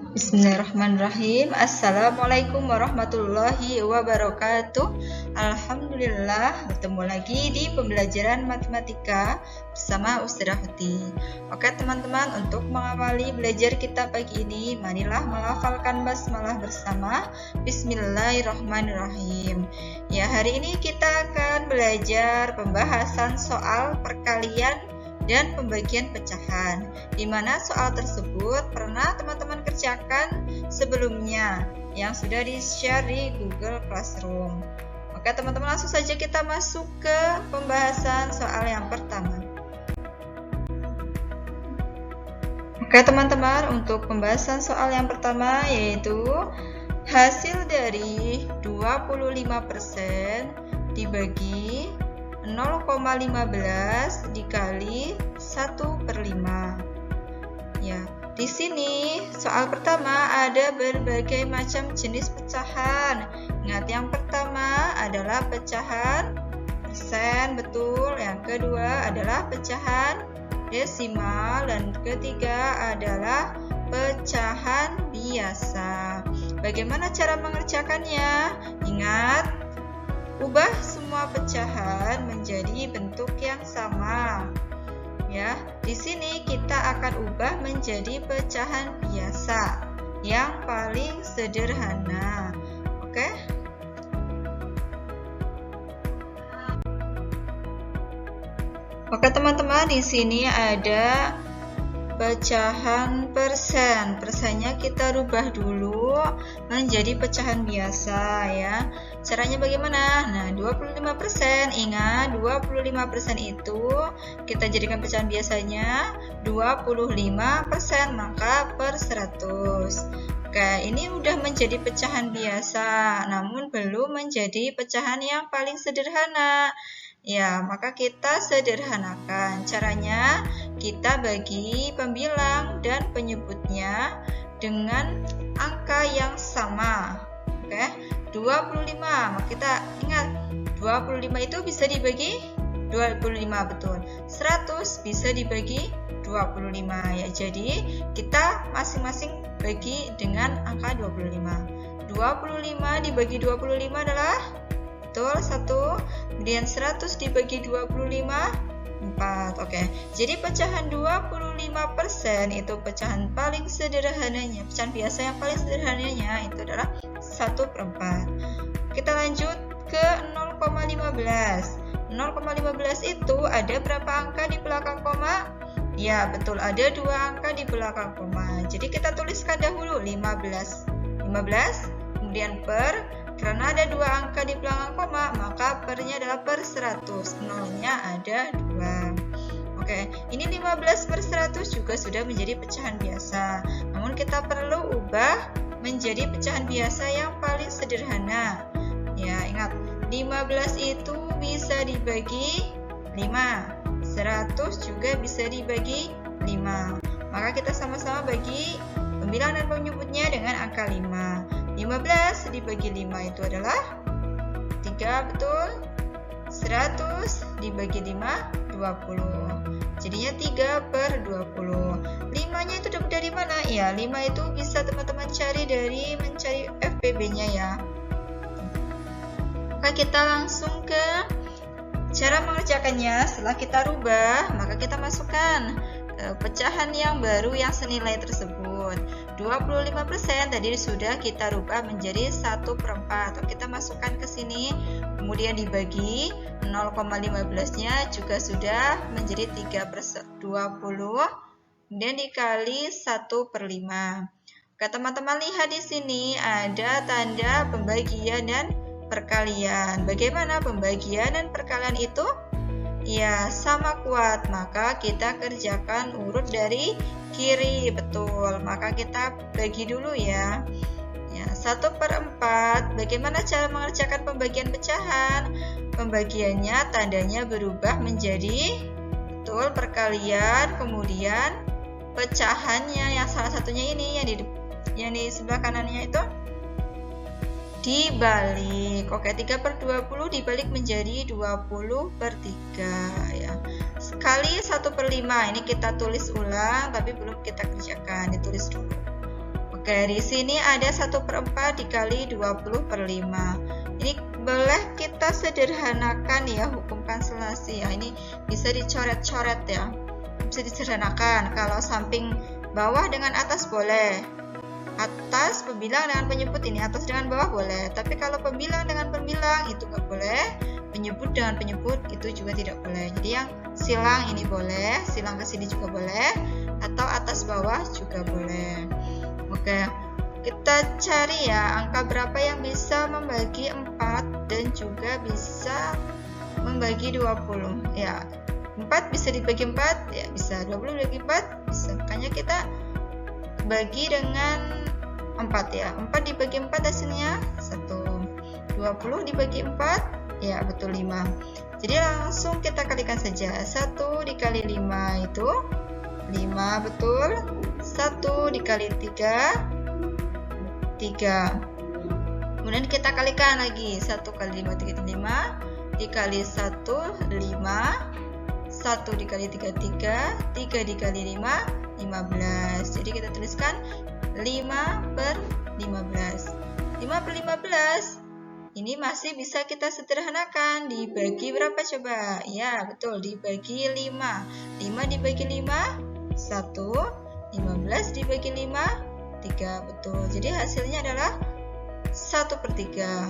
Bismillahirrahmanirrahim. Assalamualaikum warahmatullahi wabarakatuh. Alhamdulillah, bertemu lagi di pembelajaran matematika bersama Ustazah Huti. Oke teman-teman, untuk mengawali belajar kita pagi ini, marilah melafalkan basmalah bersama. Bismillahirrahmanirrahim. Ya, hari ini kita akan belajar pembahasan soal perkalian dan pembagian pecahan, di mana soal tersebut pernah teman-teman kerjakan sebelumnya yang sudah di-share di Google Classroom. Oke teman-teman, langsung saja kita masuk ke pembahasan soal yang pertama. Oke teman-teman, untuk pembahasan soal yang pertama yaitu hasil dari 25% dibagi 0,15 dikali 1/5. Ya, di sini soal pertama ada berbagai macam jenis pecahan. Ingat, yang pertama adalah pecahan persen, betul. Yang kedua adalah pecahan desimal dan ketiga adalah pecahan biasa. Bagaimana cara mengerjakannya? Ingat, ubah semua pecahan menjadi bentuk yang sama. Ya, di sini kita akan ubah menjadi pecahan biasa yang paling sederhana. Oke? Oke teman-teman, di sini ada pecahan persen. Persennya kita rubah dulu menjadi pecahan biasa ya. Caranya bagaimana? Nah, 25%, ingat 25% itu kita jadikan pecahan biasanya 25%, maka per 100. Oke, ini udah menjadi pecahan biasa, namun belum menjadi pecahan yang paling sederhana. Ya, maka kita sederhanakan. Caranya kita bagi pembilang dan penyebutnya dengan angka yang sama. Oke, 25. Maka kita ingat 25 itu bisa dibagi 25, betul. 100 bisa dibagi 25 ya. Jadi kita masing-masing bagi dengan angka 25. 25 dibagi 25 adalah betul 1, kemudian 100 dibagi 25, 4. Oke, jadi pecahan 25% itu pecahan paling sederhananya, pecahan biasa yang paling sederhananya itu adalah 1/4. Kita lanjut ke 0,15. 0,15 itu ada berapa angka di belakang koma? Ya, betul, ada 2 angka di belakang koma. Jadi kita tuliskan dahulu 15, kemudian per. Karena ada 2 angka di belakang koma, maka pernya adalah per 100. Nolnya ada 2. Oke, ini 15 per 100 juga sudah menjadi pecahan biasa. Namun kita perlu ubah menjadi pecahan biasa yang paling sederhana. Ya, ingat, 15 itu bisa dibagi 5. 100 juga bisa dibagi 5. Maka kita sama-sama bagi pembilang dan penyebutnya dengan angka 5. 15 dibagi 5 itu adalah 3, betul. 100 dibagi 5, 20. Jadinya 3 per 20. 5-nya itu dapat dari mana? Ya, 5 itu bisa teman-teman cari dari mencari FPB-nya ya. Oke, kita langsung ke cara mengerjakannya. Setelah kita rubah, maka kita masukkan pecahan yang baru yang senilai tersebut. 25% tadi sudah kita rubah menjadi 1/4. Kita masukkan ke sini, kemudian dibagi 0,15-nya juga sudah menjadi 3/20, kemudian dikali 1/5. Oke, teman-teman lihat di sini ada tanda pembagian dan perkalian. Bagaimana pembagian dan perkalian itu? Ya, sama kuat, maka kita kerjakan urut dari kiri, betul. Maka kita bagi dulu ya. Ya, 1/4. Bagaimana cara mengerjakan pembagian pecahan? Pembagiannya tandanya berubah menjadi betul perkalian, kemudian pecahannya yang salah satunya ini yang di sebelah kanannya itu dibalik. Oke, 3/20 dibalik menjadi 20/3 ya. Sekali 1/5. Ini kita tulis ulang tapi belum kita kerjakan, ditulis dulu. Oke. Oke, di sini ada 1/4 dikali 20/5. Ini boleh kita sederhanakan ya, hukum kanselasi ya. Ini bisa dicoret-coret ya. Bisa disederhanakan. Kalau samping bawah dengan atas boleh. Atas pembilang dengan penyebut, ini atas dengan bawah boleh. Tapi kalau pembilang dengan pembilang itu nggak boleh. Penyebut dengan penyebut itu juga tidak boleh. Jadi yang silang ini boleh, silang ke sini juga boleh, atau atas bawah juga boleh. Oke, kita cari ya angka berapa yang bisa membagi 4 dan juga bisa membagi 20 ya. 4 bisa dibagi 4 ya bisa, 20 dibagi 4 bisa. Makanya kita bagi dengan 4 ya. 4 dibagi 4 hasilnya 1. 20 dibagi 4 ya betul 5. Jadi langsung kita kalikan saja. 1 dikali 5 itu 5 betul. 1 dikali 3 3. Kemudian kita kalikan lagi. 1 kali 5 5 dikali 1 5. 1 dikali 3 3. 3 dikali 5 15. Jadi kita tuliskan 5/15. 5/15 ini masih bisa kita sederhanakan. Dibagi berapa coba? Ya betul, dibagi 5. 5 dibagi 5 1. 15 dibagi 5 3. Betul. Jadi hasilnya adalah 1/3.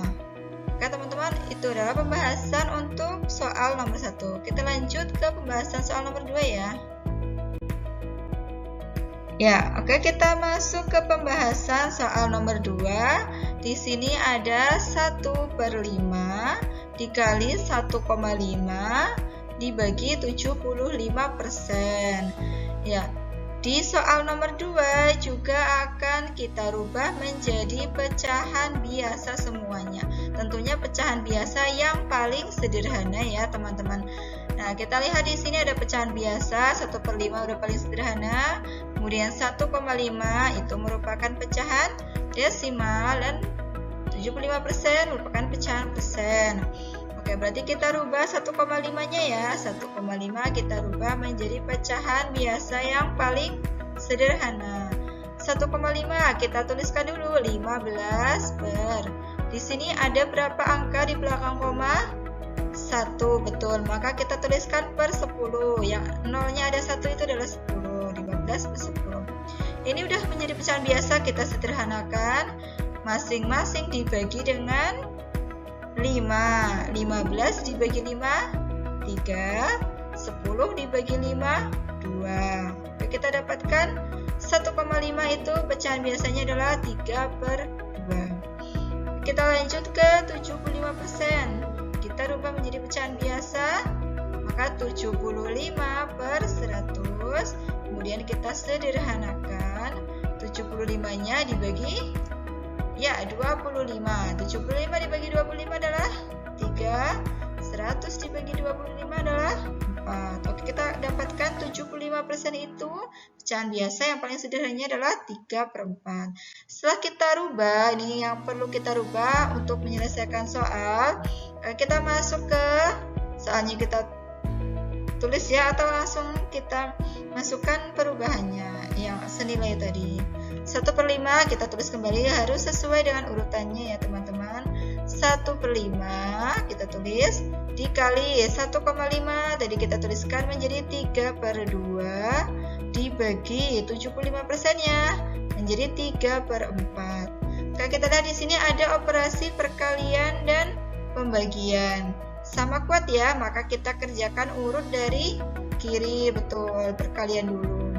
Oke teman-teman, itu adalah pembahasan untuk soal nomor 1. Kita lanjut ke pembahasan soal nomor 2 ya. Ya, oke, kita masuk ke pembahasan soal nomor 2. Di sini ada 1/5 dikali 1,5 dibagi 75%. Ya, di soal nomor 2 juga akan kita rubah menjadi pecahan biasa semuanya. Tentunya pecahan biasa yang paling sederhana ya teman-teman. Nah, kita lihat di sini ada pecahan biasa, 1/5 udah paling sederhana. Kemudian 1,5 itu merupakan pecahan desimal dan 75% merupakan pecahan persen. Oke, berarti kita rubah 1,5-nya ya. 1,5 kita rubah menjadi pecahan biasa yang paling sederhana. 1,5 kita tuliskan dulu 15 per. Di sini ada berapa angka di belakang koma? 1, betul. Maka kita tuliskan per 10. Yang nolnya ada 1 itu adalah 10. 15 per 10. Ini udah menjadi pecahan biasa, kita sederhanakan. Masing-masing dibagi dengan 5. 15 dibagi 5 3. 10 dibagi 5 2. Oke, kita dapatkan 1,5 itu pecahan biasanya adalah 3/2. Kita lanjut ke 75%. Kita rubah menjadi pecahan biasa, maka 75/100. Kemudian kita sederhanakan. 75-nya dibagi ya 25. 75 dibagi 25 adalah 3. 100 dibagi 25 adalah 4. Oke, kita dapatkan 75% itu pecahan biasa yang paling sederhananya adalah 3/4. Setelah kita rubah, ini yang perlu kita rubah untuk menyelesaikan soal. Kita masuk ke soalnya, kita tulis ya, atau langsung kita masukkan perubahannya yang senilai tadi. 1/5 kita tulis kembali, harus sesuai dengan urutannya ya teman-teman. 1/5 kita tulis dikali 1,5 tadi kita tuliskan menjadi 3/2 dibagi 75%-nya menjadi 3/4. Nah, kita lihat di sini ada operasi perkalian dan pembagian. Sama kuat ya, maka kita kerjakan urut dari kiri, betul, perkalian dulu.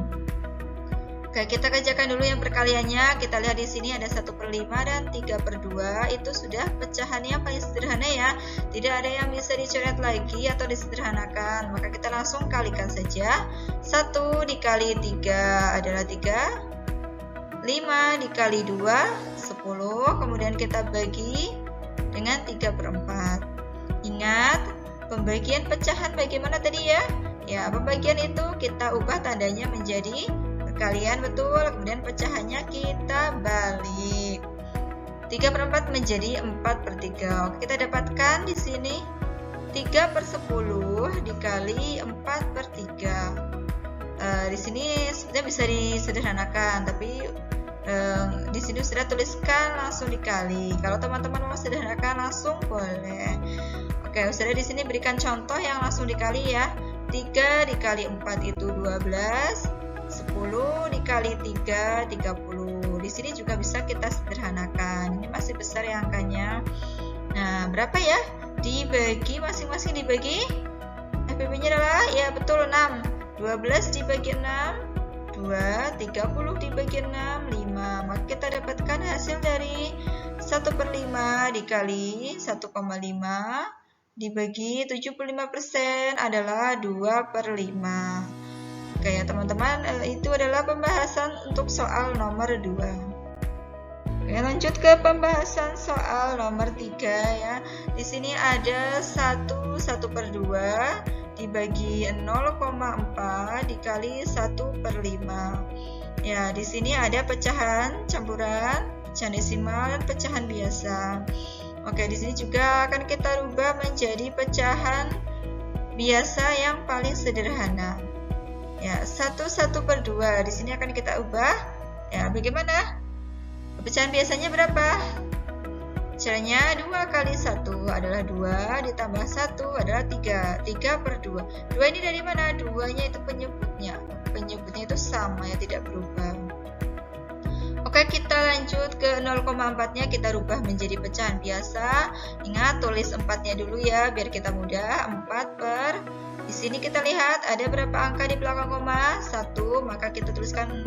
Oke, kita kerjakan dulu yang perkaliannya. Kita lihat di sini ada 1/5 dan 3/2. Itu sudah pecahannya yang paling sederhana ya. Tidak ada yang bisa dicoret lagi atau disederhanakan. Maka kita langsung kalikan saja. 1 dikali 3 adalah 3. 5 dikali 2 10. Kemudian kita bagi dengan 3/4. Ingat, pembagian pecahan bagaimana tadi ya? Ya, pembagian itu kita ubah tandanya menjadi perkalian, betul. Kemudian pecahannya kita balik. 3/4 menjadi 4/3. Oke, kita dapatkan di sini 3/10 dikali 4/3. Di sini sebenarnya bisa disederhanakan, tapi di sini sudah tuliskan langsung dikali. Kalau teman-teman mau sederhanakan langsung boleh. Oke, sudah di sini berikan contoh yang langsung dikali ya. 3 dikali 4 itu 12, 10 dikali 3, 30. Di sini juga bisa kita sederhanakan. Ini masih besar ya angkanya. Nah, berapa ya? Dibagi, masing-masing dibagi. FPB-nya adalah, ya betul, 6. 12 dibagi 6. 2, 30 dibagi 6, 5. Maka kita dapatkan hasil dari 1/5 dikali 1,5 dibagi 75% adalah 2/5. Oke ya teman-teman, itu adalah pembahasan untuk soal nomor 2. Oke, lanjut ke pembahasan soal nomor 3 ya. Di sini ada 1/2 dibagi 0,4 dikali 1/5. Ya, di sini ada pecahan campuran, pecahan desimal, dan pecahan biasa. Oke, di sini juga akan kita rubah menjadi pecahan biasa yang paling sederhana. Ya, 1/2 di sini akan kita ubah. Ya, bagaimana? Pecahan biasanya berapa? Caranya 2 kali 1 adalah 2, ditambah 1 adalah 3. 3/2. 2 ini dari mana? 2-nya itu penyebutnya. Penyebutnya itu sama ya, tidak berubah. Oke, kita lanjut ke 0,4-nya kita rubah menjadi pecahan biasa. Ingat, tulis 4-nya dulu ya, biar kita mudah. 4 di sini kita lihat ada berapa angka di belakang koma? 1, maka kita tuliskan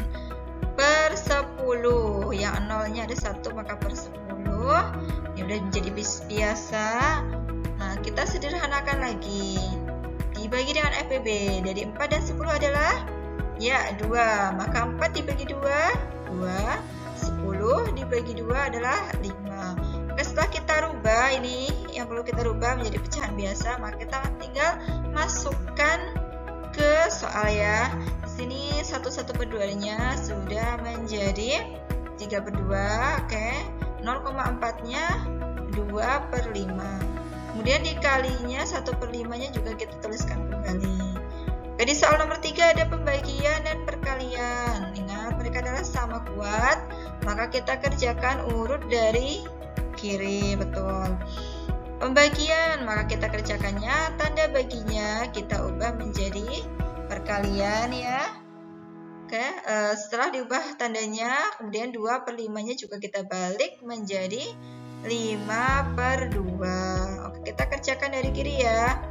per 10. Yang nolnya ada 1, maka per 10. Ini udah menjadi biasa. Nah, kita sederhanakan lagi. Dibagi dengan FPB. Dari 4 dan 10 adalah ya 2. Maka 4 dibagi 2, 2. 10 dibagi 2 adalah 5. Maka setelah kita rubah, ini yang perlu kita rubah menjadi pecahan biasa, maka kita tinggal masukkan ke soal ya. Di sini 1/2-nya sudah menjadi 3/2. Oke. 0,4-nya 2/5. Kemudian dikalinya 1/5-nya juga kita tuliskan kembali. Di soal nomor 3 ada pembagian dan perkalian. Ingat, mereka adalah sama kuat, maka kita kerjakan urut dari kiri, betul. Pembagian, maka kita kerjakannya, tanda baginya kita ubah menjadi perkalian ya. Oke, setelah diubah tandanya, kemudian 2/5-nya juga kita balik menjadi 5/2. Oke, kita kerjakan dari kiri ya.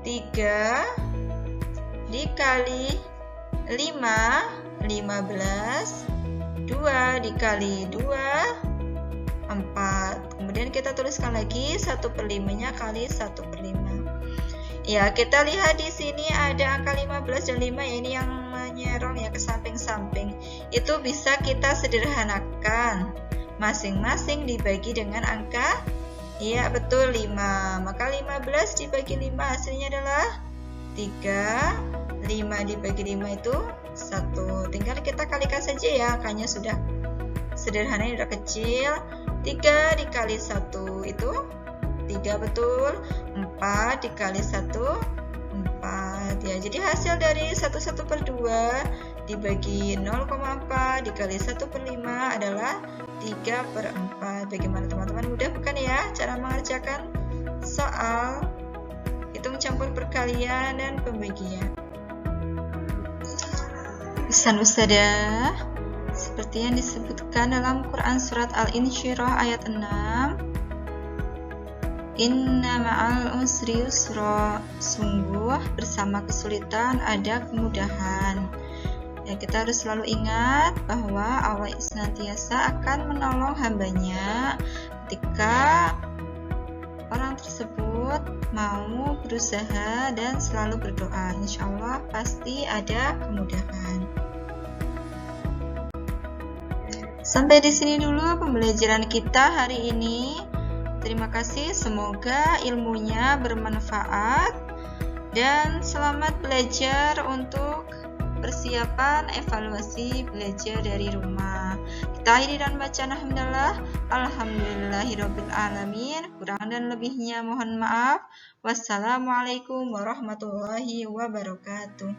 3 dikali 5, 15. 2 dikali 2, 4. Kemudian kita tuliskan lagi 1/5-nya kali 1/5. Ya, kita lihat di sini ada angka 15 dan 5 ya, ini yang menyerong ya ke samping-samping. Itu bisa kita sederhanakan. Masing-masing dibagi dengan angka, iya betul, 5. Maka 15 dibagi 5 hasilnya adalah 3. 5 dibagi 5 itu 1. Tinggal kita kalikan saja ya, angkanya sudah sederhana, sudah kecil. 3 dikali 1 itu 3, betul. 4 dikali 1, 4 ya. Jadi hasil dari 1/2 dibagi 0,4 dikali 1/5 adalah 3/4. Bagaimana teman-teman? Mudah bukan ya cara mengerjakan soal hitung campur perkalian dan pembagian. Pesan Ustadzah seperti yang disebutkan dalam Quran surat Al-Insyirah ayat 6. Inna ma'al usri yusra, sungguh bersama kesulitan ada kemudahan. Ya, kita harus selalu ingat bahwa Allah senantiasa akan menolong hambanya ketika orang tersebut mau berusaha dan selalu berdoa. Insya Allah pasti ada kemudahan. Sampai di sini dulu pembelajaran kita hari ini. Terima kasih, semoga ilmunya bermanfaat dan selamat belajar untuk persiapan evaluasi belajar dari rumah. Kita akhiri dengan bacaan alhamdulillahirabbil alamin. Kurang dan lebihnya mohon maaf. Wassalamualaikum warahmatullahi wabarakatuh.